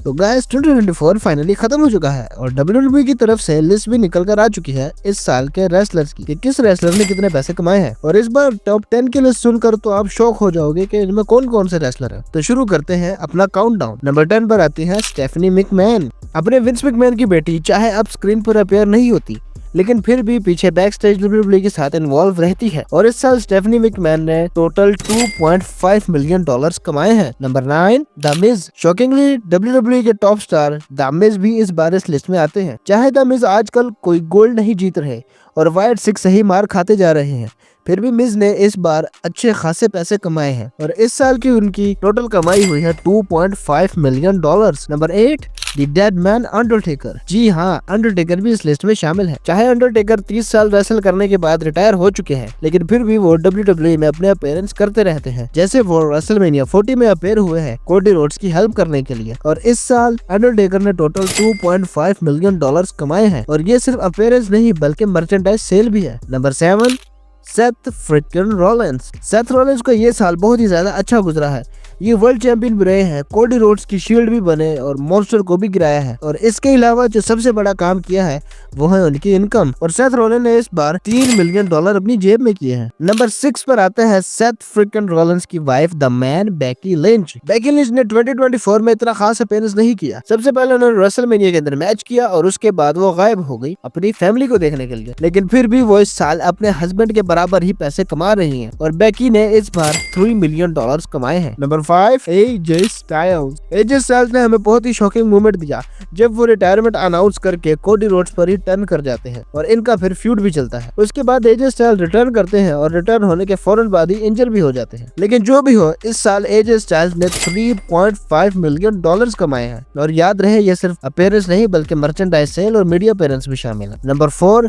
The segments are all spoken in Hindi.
तो गाइस 2024 फाइनली खत्म हो चुका है और WWE की तरफ से लिस्ट भी निकल कर आ चुकी है इस साल के रेसलर्स की कि किस रेसलर ने कितने पैसे कमाए हैं। और इस बार टॉप 10 की लिस्ट सुनकर तो आप शॉक हो जाओगे कि इनमें कौन कौन से रेसलर हैं। तो शुरू करते हैं अपना काउंटडाउन। नंबर 10 पर आती है स्टेफनी मैकमैन। अपने विंस मैकमैन की बेटी चाहे अब स्क्रीन पर अपेयर नहीं होती, लेकिन फिर भी पीछे बैक स्टेज WWE के साथ इन्वॉल्व रहती है और इस साल स्टेफनी मैकमैन ने टोटल $2.5 मिलियन कमाए हैं। Number 9 the Miz. Shockingly WWE के टॉप स्टार द मिज भी इस बार इस लिस्ट में आते हैं। चाहे द मिज आजकल कोई गोल्ड नहीं जीत रहे और वाइड सिक्स सही मार खाते जा रहे हैं, फिर भी मिज ने इस बार अच्छे खासे पैसे कमाए हैं और इस साल की उनकी टोटल कमाई हुई है $2.5 million. Number 8 the dead man undertaker. जी हाँ, अंडरटेकर भी इस लिस्ट में शामिल है। चाहे अंडरटेकर 30 साल रेसल करने के बाद रिटायर हो चुके हैं, लेकिन फिर भी वो WWE में अपने अपीयरेंस करते रहते हैं। जैसे वो रेसलमेनिया 40 में अपेयर हुए हैं कोडी रोड्स की हेल्प करने के लिए और इस साल अंडरटेकर ने टोटल $2.5 मिलियन कमाए हैं और ये सिर्फ अपीयरेंस नहीं बल्कि मर्चेंडाइज सेल भी है। Number 7 Seth fricking Rollins. Seth Rollins का ये साल बहुत ही ज्यादा अच्छा गुजरा है। ये वर्ल्ड चैंपियन भी रहे हैं, कोडी रोड्स की शील्ड भी बने और मॉन्स्टर को भी गिराया है और इसके अलावा जो सबसे बड़ा काम किया है वो है उनकी इनकम और सेथ रॉलिंस ने इस बार $3 मिलियन अपनी जेब में किए हैं। नंबर 6 पर आते हैं सेथ फ्रिकन रॉलिंस की wife the man Becky Lynch. Becky Lynch ने 2024 में इतना खास अपीयरेंस नहीं किया। सबसे पहले उन्होंने रेसलमेनिया के अंदर मैच किया और उसके बाद वो गायब हो गई अपनी फैमिली को देखने के लिए, लेकिन फिर भी वो इस साल अपने हस्बैंड के बराबर ही पैसे कमा रही हैं और बेकी ने इस बार $3 मिलियन कमाए हैं। Number 5 AJ Styles. AJ Styles ने हमें बहुत ही शॉकिंग मोमेंट दिया जब वो रिटायरमेंट अनाउंस करके कोडी रोड्स पर ही टर्न कर जाते हैं और इनका फिर फ्यूड भी चलता है। उसके बाद एजे स्टाइल्स रिटर्न करते हैं और रिटर्न होने के फौरन बाद ही इंजर भी हो जाते हैं, लेकिन जो भी हो इस साल एजे स्टाइल्स ने $3.5 मिलियन कमाए हैं और याद रहे ये सिर्फ अपीयरेंस नहीं बल्कि मर्चेंडाइज सेल और मीडिया अपीयरेंस भी शामिल है। Number 4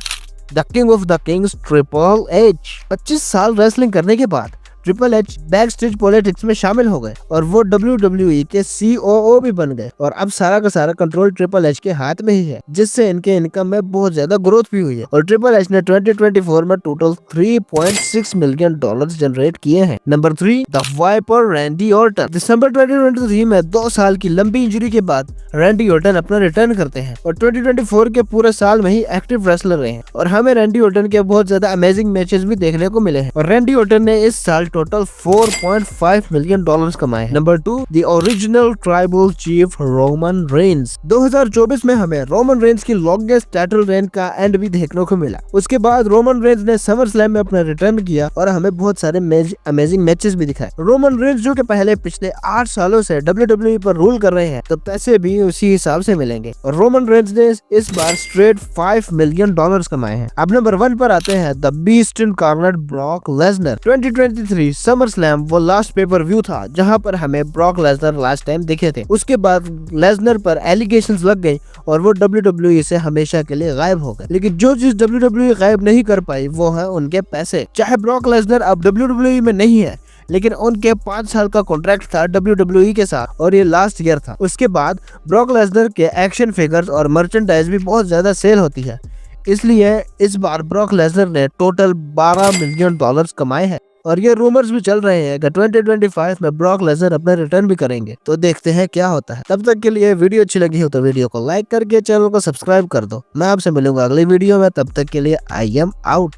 the king of the Kings triple H. 25 साल रेसलिंग करने के बाद triple H back stage politics में शामिल हो गए और वो WWE के COO भी बन गए और अब सारा का सारा कंट्रोल ट्रिपल एच के हाथ में ही है, जिससे इनके इनकम में बहुत ज्यादा ग्रोथ भी हुई है और ट्रिपल एच ने 2024 में टोटल $3.6 मिलियन जनरेट किए हैं। Number 3 the viper Randy Orton. दिसंबर 2023 में 2 साल की लंबी इंजरी के बाद रैंडी ऑर्टन अपना रिटर्न करते हैं और 2024 के पूरे साल में ही एक्टिव रेसलर रहे हैं और हमें रैंडी ऑर्टन के बहुत ज्यादा अमेजिंग मैचेस भी देखने को मिले हैं और रैंडी ऑर्टन ने इस साल टोटल $4.5 मिलियन कमाए। Number 2 the original tribal chief Roman Reigns. 2024 में हमें रोमन रेंस की लॉन्गेस्ट टाइटल रेन का एंड भी देखने को मिला। उसके बाद रोमन रेंस ने समर स्लैम में अपना रिटर्न किया और हमें बहुत सारे अमेजिंग मैचेस भी दिखाए। रोमन रेंस जो कि पहले पिछले 8 सालों से WWE पर रूल कर रहे हैं, तो पैसे भी उसी हिसाब से मिलेंगे और रोमन रेंस ने इस बार स्ट्रेट $5 मिलियन कमाए हैं। अब नंबर 1 पर आते हैं the beast incarnate Brock Lesnar. 2023 summer slam वो लास्ट पेपर व्यू था जहां पर हमें ब्रॉक लेसनर लास्ट टाइम दिखे थे। उसके बाद लेसनर पर एलिगेशंस लग गई और वो WWE से हमेशा के लिए गायब हो गए, लेकिन जो चीज WWE गायब नहीं कर पाई वो है उनके पैसे। चाहे ब्रॉक लेसनर अब WWE में नहीं है, लेकिन उनके 5 साल का कॉन्ट्रैक्ट था WWE के साथ और ये लास्ट ईयर था। उसके बाद ब्रॉक लेसनर के एक्शन फिगर्स और मर्चेंडाइज भी बहुत ज्यादा सेल होती है, इसलिए इस बार ब्रॉक लेसनर ने टोटल $12 मिलियन कमाए हैं और ये रूमर्स भी चल रहे हैं कि 2025 में ब्रॉक लेसनर अपना रिटर्न भी करेंगे। तो देखते हैं क्या होता है। तब तक के लिए वीडियो अच्छी लगी हो तो वीडियो को लाइक करके चैनल को सब्सक्राइब कर दो। मैं आपसे मिलूंगा अगली वीडियो में, तब तक के लिए आई एम आउट।